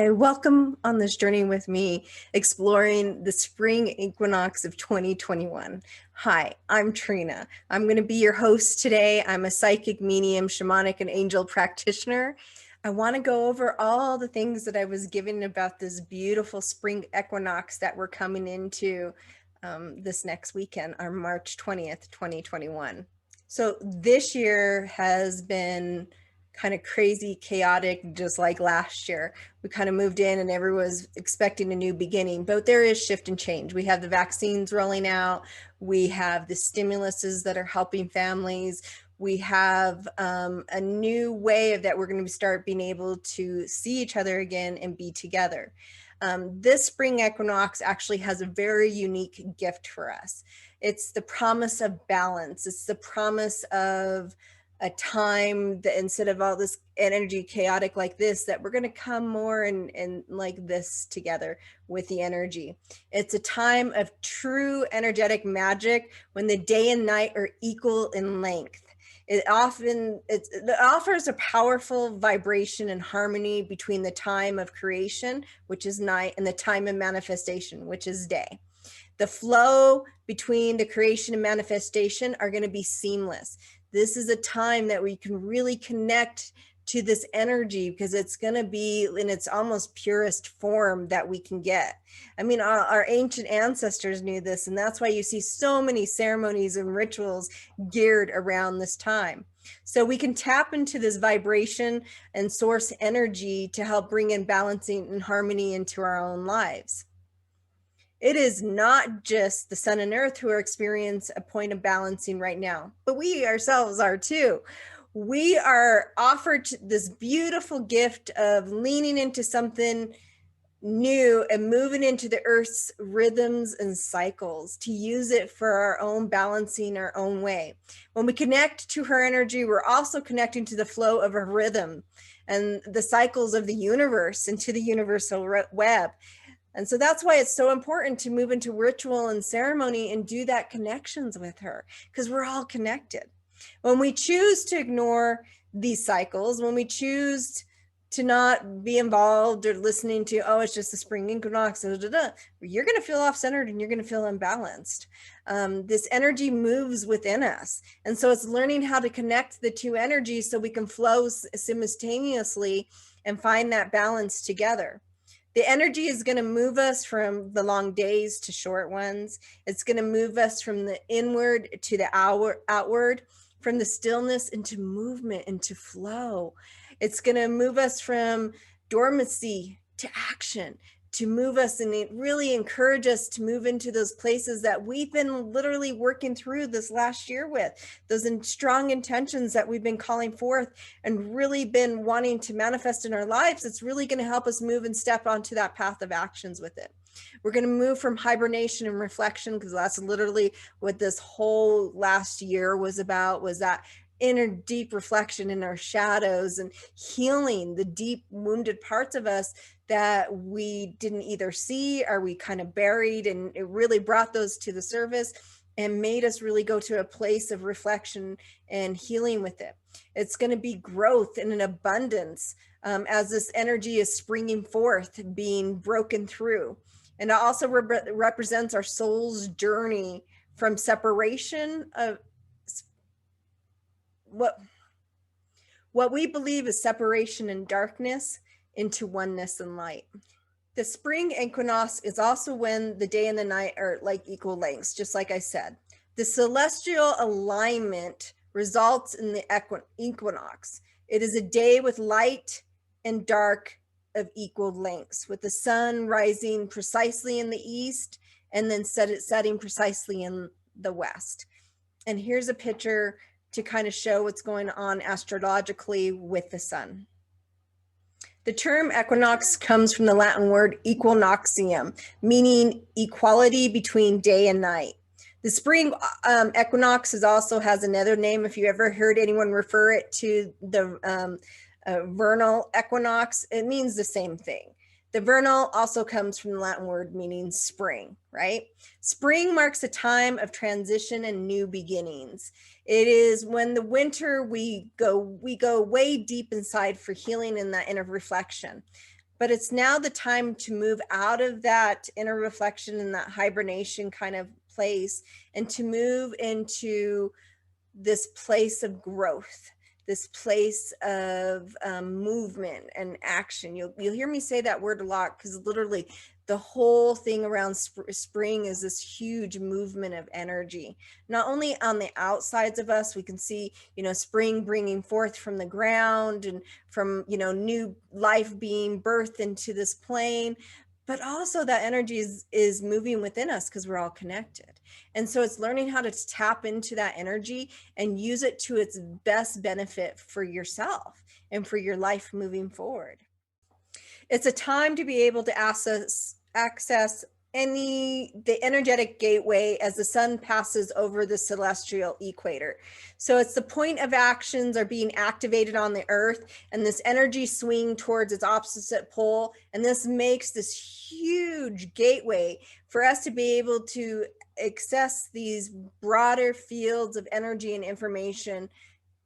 Hi, welcome on this journey with me, exploring the spring equinox of 2021. Hi, I'm Trina. I'm going to be your host today. I'm a psychic, medium, shamanic, and angel practitioner. I want to go over all the things that I was given about this beautiful spring equinox that we're coming into this next weekend, on March 20th, 2021. So this year has been kind of crazy, chaotic, just like last year. We kind of moved in and everyone was expecting a new beginning, but there is shift and change. We have the vaccines rolling out. We have the stimuluses that are helping families. We have a new way that we're going to start being able to see each other again and be together. This spring equinox actually has a very unique gift for us. It's the promise of balance. It's the promise of a time that instead of all this energy chaotic like this, that we're going to come more and like this together with the energy. It's a time of true energetic magic when the day and night are equal in length. It offers a powerful vibration and harmony between the time of creation, which is night, and the time of manifestation, which is day. The flow between the creation and manifestation are going to be seamless. This is a time that we can really connect to this energy because it's going to be in its almost purest form that we can get. I mean, our ancient ancestors knew this, and that's why you see so many ceremonies and rituals geared around this time. So we can tap into this vibration and source energy to help bring in balancing and harmony into our own lives. It is not just the sun and earth who are experiencing a point of balancing right now, but we ourselves are too. We are offered this beautiful gift of leaning into something new and moving into the earth's rhythms and cycles to use it for our own balancing our own way. When we connect to her energy, we're also connecting to the flow of her rhythm and the cycles of the universe and to the universal web. And so that's why it's so important to move into ritual and ceremony and do that connections with her, because we're all connected. When we choose to ignore these cycles, when we choose to not be involved or listening to, oh, it's just the spring equinox, you're going to feel off-centered and you're going to feel unbalanced. This energy moves within us. And so it's learning how to connect the two energies so we can flow simultaneously and find that balance together. The energy is going to move us from the long days to short ones. It's going to move us from the inward to the outward, from the stillness into movement, into flow. It's going to move us from dormancy to action, to move us and really encourage us to move into those places that we've been literally working through this last year with, those strong intentions that we've been calling forth and really been wanting to manifest in our lives. It's really going to help us move and step onto that path of actions with it. We're going to move from hibernation and reflection, because that's literally what this whole last year was about, was that inner deep reflection in our shadows and healing the deep wounded parts of us that we didn't either see or we kind of buried, and it really brought those to the surface and made us really go to a place of reflection and healing with it. It's going to be growth and an abundance as this energy is springing forth, being broken through. And it also represents our soul's journey from separation of what we believe is separation and darkness into oneness and light. The spring equinox is also when the day and the night are like equal lengths, just like I said. The celestial alignment results in the equinox. It is a day with light and dark of equal lengths, with the sun rising precisely in the east and then setting precisely in the west. And here's a picture to kind of show what's going on astrologically with the sun. The term equinox comes from the Latin word equinoxium, meaning equality between day and night. The spring equinox also has another name. If you ever heard anyone refer it to the vernal equinox, it means the same thing. The vernal also comes from the Latin word meaning spring, right? Spring marks a time of transition and new beginnings. It is when the winter we go way deep inside for healing and that inner reflection. but it's now the time to move out of that inner reflection and that hibernation kind of place, and to move into this place of growth, this place of movement and action. You'll hear me say that word a lot, because literally the whole thing around spring is this huge movement of energy. Not only on the outsides of us, we can see, spring bringing forth from the ground and from, new life being birthed into this plane, but also that energy is moving within us because we're all connected. And so it's learning how to tap into that energy and use it to its best benefit for yourself and for your life moving forward. It's a time to be able to access the energetic gateway as the sun passes over the celestial equator. So it's the point of actions are being activated on the earth, and this energy swing towards its opposite pole. And this makes this huge gateway for us to be able to access these broader fields of energy and information.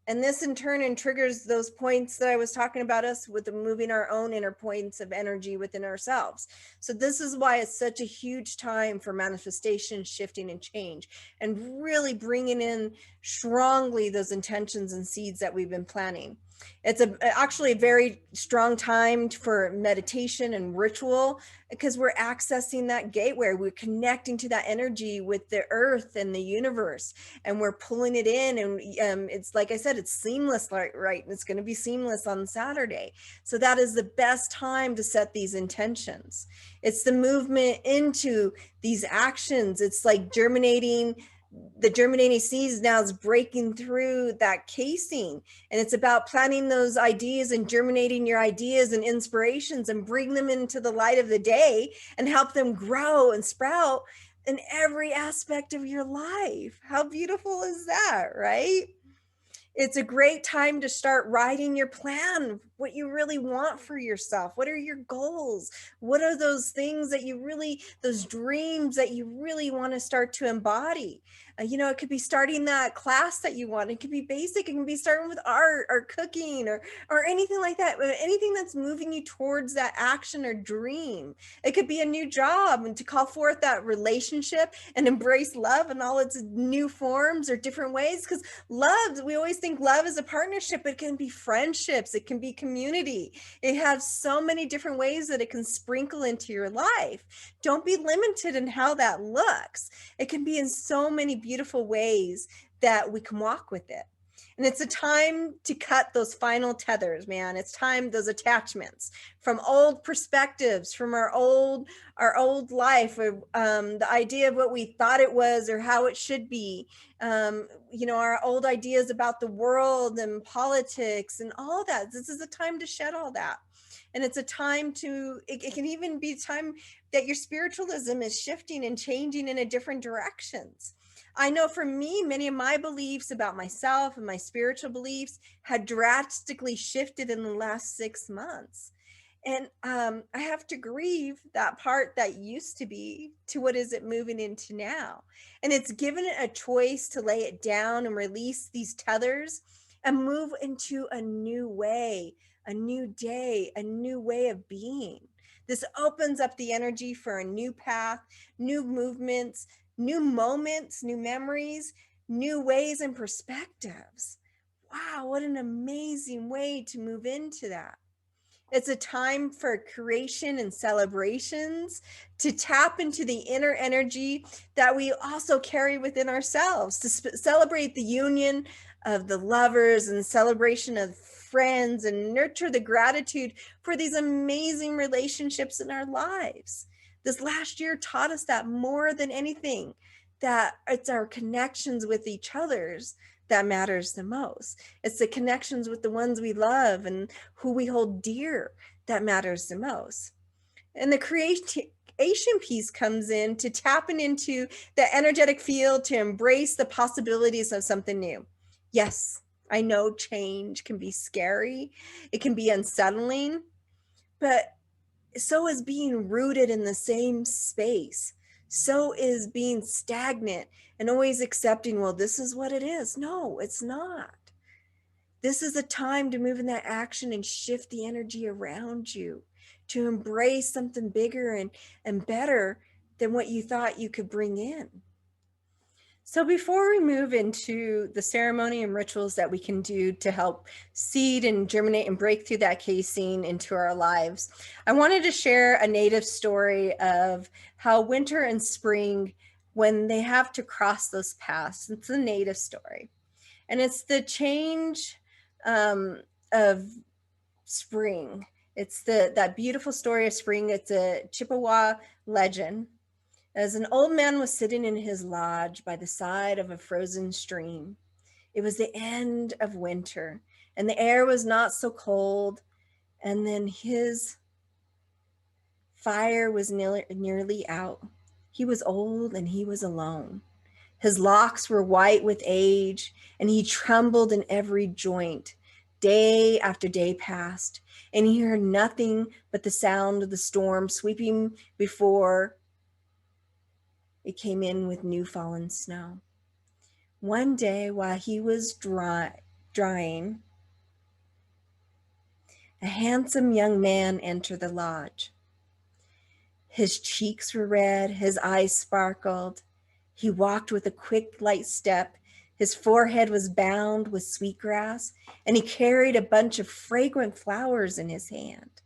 And this in turn triggers those points that I was talking about, us with moving our own inner points of energy within ourselves. So this is why it's such a huge time for manifestation, shifting, and change, and really bringing in strongly those intentions and seeds that we've been planting. It's actually a very strong time for meditation and ritual, because we're accessing that gateway. We're connecting to that energy with the earth and the universe, and we're pulling it in. And it's like I said, it's seamless, right? And it's going to be seamless on Saturday. So that is the best time to set these intentions. It's the movement into these actions. It's like germinating. The germinating seeds now is breaking through that casing, and it's about planting those ideas and germinating your ideas and inspirations and bring them into the light of the day and help them grow and sprout in every aspect of your life. How beautiful is that, right? It's a great time to start writing your plan, what you really want for yourself. What are your goals? What are those things that those dreams that you really want to start to embody? It could be starting that class that you want. It could be basic. It can be starting with art or cooking or anything like that. Anything that's moving you towards that action or dream. It could be a new job, and to call forth that relationship and embrace love in all its new forms or different ways. Because we always think love is a partnership, but it can be friendships. It can be community. It has so many different ways that it can sprinkle into your life. Don't be limited in how that looks. It can be in so many beautiful ways that we can walk with it. And it's a time to cut those final tethers, man. It's time, those attachments from old perspectives, from our old life, or the idea of what we thought it was or how it should be. Our old ideas about the world and politics and all that. This is a time to shed all that. And it's a time it can even be time that your spiritualism is shifting and changing in a different directions. I know for me, many of my beliefs about myself and my spiritual beliefs had drastically shifted in the last 6 months. And I have to grieve that part that used to be to what is it moving into now. And it's given it a choice to lay it down and release these tethers and move into a new way, a new day, a new way of being. This opens up the energy for a new path, new movements, new moments, new memories, new ways and perspectives. Wow, what an amazing way to move into that. It's a time for creation and celebrations, to tap into the inner energy that we also carry within ourselves, to celebrate the union of the lovers and celebration of friends, and nurture the gratitude for these amazing relationships in our lives. This last year taught us that more than anything, that it's our connections with each other's that matters the most. It's the connections with the ones we love and who we hold dear that matters the most. And the creation piece comes in to tapping into the energetic field to embrace the possibilities of something new. Yes, I know change can be scary. It can be unsettling, but so is being rooted in the same space. So is being stagnant and always accepting, well, this is what it is. No, it's not. This is a time to move in that action and shift the energy around you, to embrace something bigger and better than what you thought you could bring in. So before we move into the ceremony and rituals that we can do to help seed and germinate and break through that casing into our lives, I wanted to share a native story of how winter and spring, when they have to cross those paths, it's a native story. And it's the change of spring. It's that beautiful story of spring. It's a Chippewa legend. As an old man was sitting in his lodge by the side of a frozen stream, it was the end of winter, and the air was not so cold, and then his fire was nearly out. He was old and he was alone. His locks were white with age, and he trembled in every joint. Day after day passed, and he heard nothing but the sound of the storm sweeping before it came in with new fallen snow. One day, while he was drying, a handsome young man entered the lodge. His cheeks were red, his eyes sparkled. He walked with a quick, light step. His forehead was bound with sweetgrass, and he carried a bunch of fragrant flowers in his hand.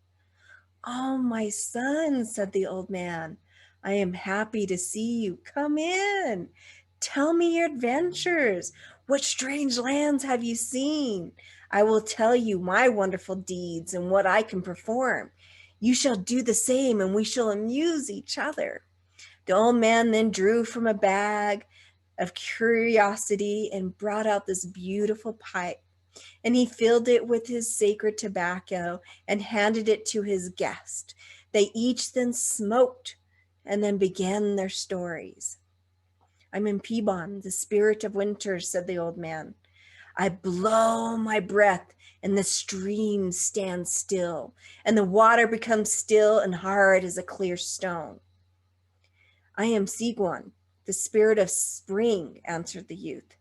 "Oh, my son," said the old man, "I am happy to see you. Come in. Tell me your adventures. What strange lands have you seen? I will tell you my wonderful deeds and what I can perform. You shall do the same, and we shall amuse each other." The old man then drew from a bag of curiosity and brought out this beautiful pipe, and he filled it with his sacred tobacco and handed it to his guest. They each then smoked and then began their stories. "I'm in Peabon, the spirit of winter," said the old man. "I blow my breath and the stream stands still, and the water becomes still and hard as a clear stone." "I am Segor, the spirit of spring," answered the youth.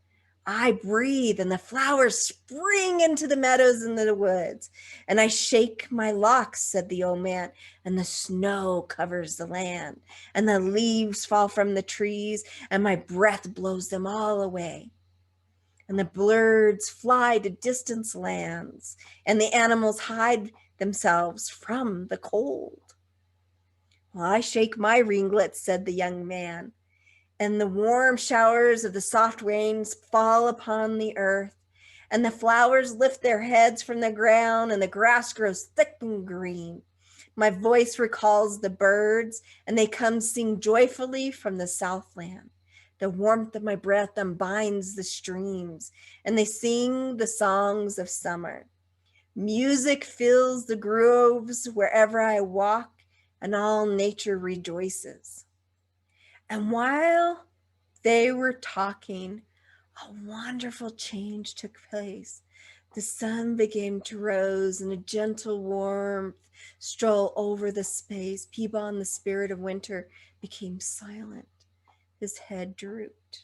"I breathe and the flowers spring into the meadows and the woods. And I shake my locks," said the old man, "and the snow covers the land, and the leaves fall from the trees, and my breath blows them all away. And the birds fly to distant lands, and the animals hide themselves from the cold." "Well, I shake my ringlets," said the young man, "and the warm showers of the soft rains fall upon the earth, and the flowers lift their heads from the ground, and the grass grows thick and green. My voice recalls the birds, and they come sing joyfully from the southland. The warmth of my breath unbinds the streams, and they sing the songs of summer. Music fills the groves wherever I walk, and all nature rejoices." And while they were talking, a wonderful change took place. The sun began to rose, and a gentle warmth stole over the space. Peabon, the spirit of winter, became silent. His head drooped.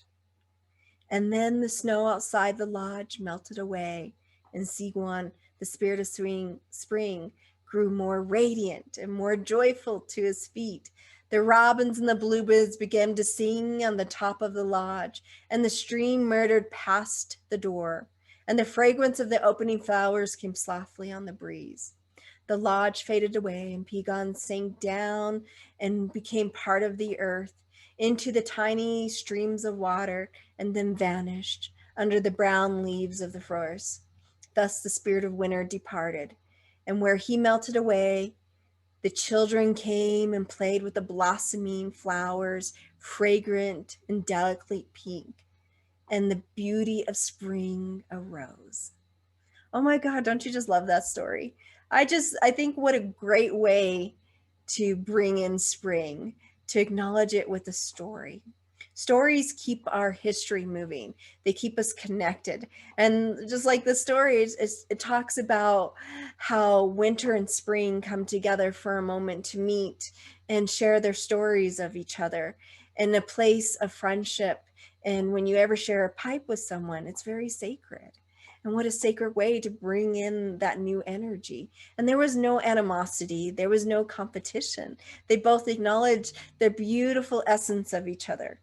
And then the snow outside the lodge melted away, and Segor, the spirit of spring, grew more radiant and more joyful to his feet. The robins and the bluebirds began to sing on the top of the lodge, and the stream murmured past the door, and the fragrance of the opening flowers came softly on the breeze. The lodge faded away, and Peabon sank down and became part of the earth into the tiny streams of water, and then vanished under the brown leaves of the forest. Thus the spirit of winter departed, and where he melted away, the children came and played with the blossoming flowers, fragrant and delicately pink, and the beauty of spring arose. Oh my God, don't you just love that story? I think what a great way to bring in spring, to acknowledge it with a story. Stories keep our history moving. They keep us connected. And just like the stories, it talks about how winter and spring come together for a moment to meet and share their stories of each other in a place of friendship. And when you ever share a pipe with someone, it's very sacred. And what a sacred way to bring in that new energy. And there was no animosity, there was no competition. They both acknowledged the beautiful essence of each other.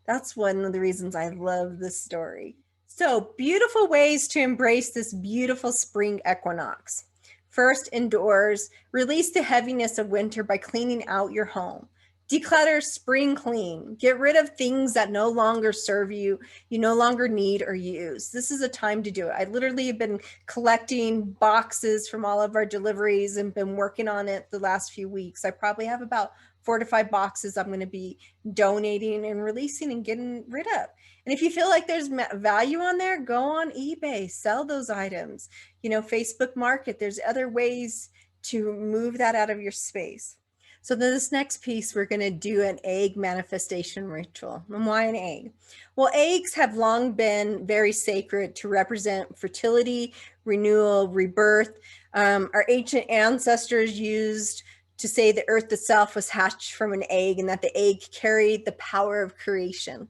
That's one of the reasons I love this story. So, beautiful ways to embrace this beautiful spring equinox. First, indoors, release the heaviness of winter by cleaning out your home. Declutter, spring clean. Get rid of things that no longer serve you, you no longer need or use. This is a time to do it. I literally have been collecting boxes from all of our deliveries and been working on it the last few weeks. I probably have about 4 to 5 boxes I'm going to be donating and releasing and getting rid of. And if you feel like there's value on there, go on eBay, sell those items. You know, Facebook Market, there's other ways to move that out of your space. So this next piece, we're going to do an egg manifestation ritual. And why an egg? Well, eggs have long been very sacred to represent fertility, renewal, rebirth. Our ancient ancestors used to say the earth itself was hatched from an egg and that the egg carried the power of creation.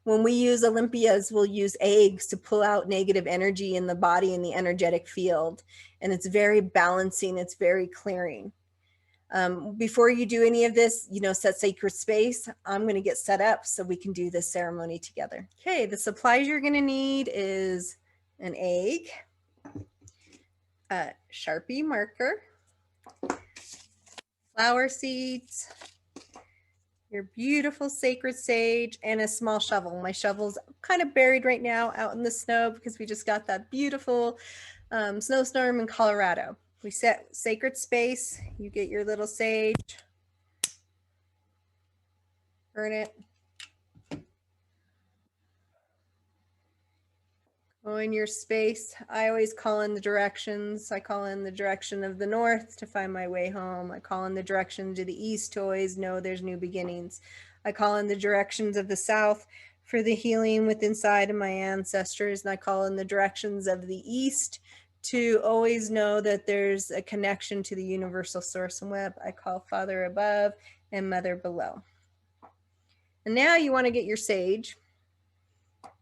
When we use Olympias, we'll use eggs to pull out negative energy in the body and the energetic field. And it's very balancing, it's very clearing. Before you do any of this, you know, set sacred space. I'm going to get set up so we can do this ceremony together. Okay, the supplies you're going to need is an egg, a Sharpie marker, flower seeds, your beautiful sacred sage, and a small shovel. My shovel's kind of buried right now out in the snow because we just got that beautiful snowstorm in Colorado. We set sacred space. You get your little sage, burn it. Go in your space. I always call in the directions. I call in the direction of the north to find my way home. I call in the direction to the east to always know there's new beginnings. I call in the directions of the south for the healing within inside of my ancestors. And I call in the directions of the east to always know that there's a connection to the universal source and web. I call Father above and Mother below. And now you want to get your sage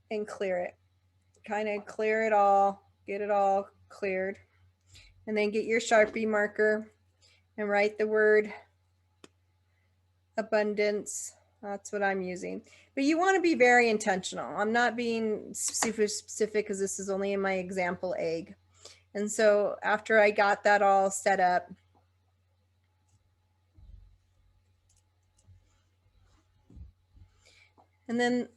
and clear it. Kind of clear it all, get it all cleared. And then get your Sharpie marker and write the word abundance. That's what I'm using. But you want to be very intentional. I'm not being super specific because this is only in my example egg. And so after I got that all set up, and then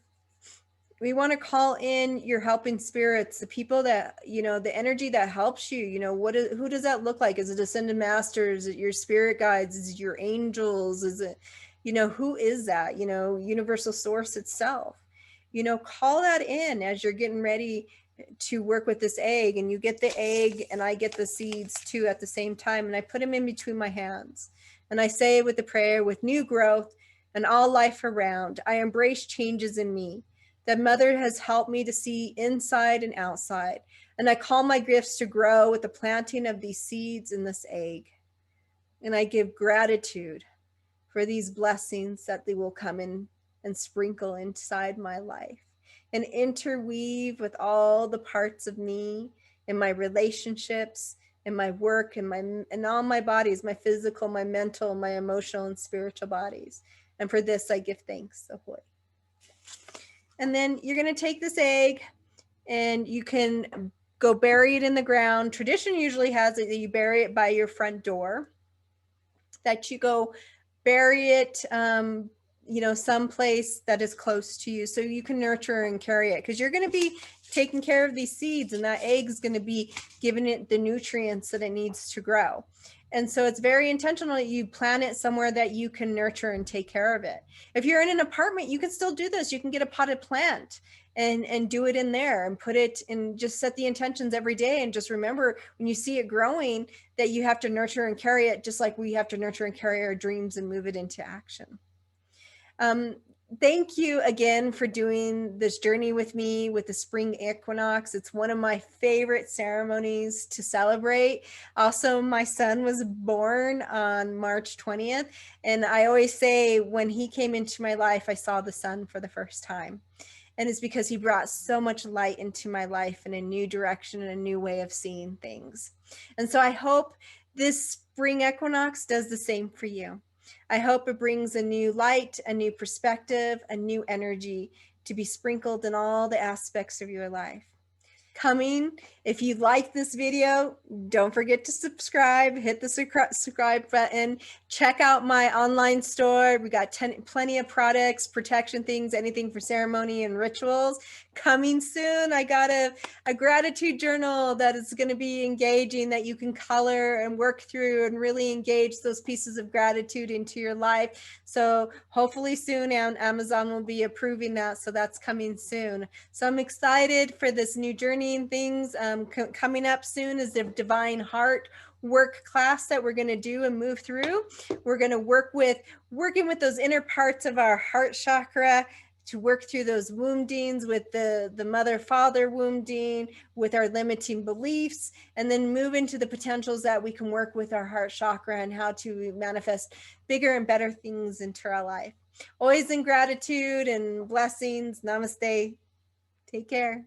we want to call in your helping spirits, the people that, you know, the energy that helps you, you know, who does that look like? Is it ascended masters? Is it your spirit guides? Is it your angels? Is it, you know, who is that? You know, universal source itself, you know, call that in as you're getting ready to work with this egg. And you get the egg and I get the seeds too at the same time. And I put them in between my hands. And I say with the prayer, with new growth and all life around, I embrace changes in me. That Mother has helped me to see inside and outside. And I call my gifts to grow with the planting of these seeds in this egg. And I give gratitude for these blessings that they will come in and sprinkle inside my life and interweave with all the parts of me in my relationships, in my work, in all my bodies, my physical, my mental, my emotional, and spiritual bodies. And for this, I give thanks. Ahoy. And then you're going to take this egg and you can go bury it in the ground. Tradition usually has it that you bury it by your front door, that you go bury it, you know, someplace that is close to you so you can nurture and carry it, because you're going to be taking care of these seeds and that egg is going to be giving it the nutrients that it needs to grow. And so it's very intentional that you plant it somewhere that you can nurture and take care of it. If you're in an apartment, you can still do this. You can get a potted plant and do it in there and put it and just set the intentions every day. And just remember when you see it growing that you have to nurture and carry it, just like we have to nurture and carry our dreams and move it into action. Thank you again for doing this journey with me with the spring equinox. It's one of my favorite ceremonies to celebrate. Also, my son was born on March 20th. And I always say when he came into my life, I saw the sun for the first time. And it's because he brought so much light into my life in a new direction and a new way of seeing things. And so I hope this spring equinox does the same for you. I hope it brings a new light, a new perspective, a new energy to be sprinkled in all the aspects of your life. Coming, if you like this video, don't forget to subscribe, hit the subscribe button, check out my online store. We got plenty of products, protection things, anything for ceremony and rituals. Coming soon, I got a gratitude journal that is going to be engaging, that you can color and work through and really engage those pieces of gratitude into your life. So hopefully soon Amazon will be approving that, so that's coming soon. So I'm excited for this new journey and things. Coming up soon is the Divine Heart work class that we're going to do and move through. We're going to working with those inner parts of our heart chakra to work through those woundings with the mother-father wounding, with our limiting beliefs, and then move into the potentials that we can work with our heart chakra and how to manifest bigger and better things into our life. Always in gratitude and blessings. Namaste. Take care.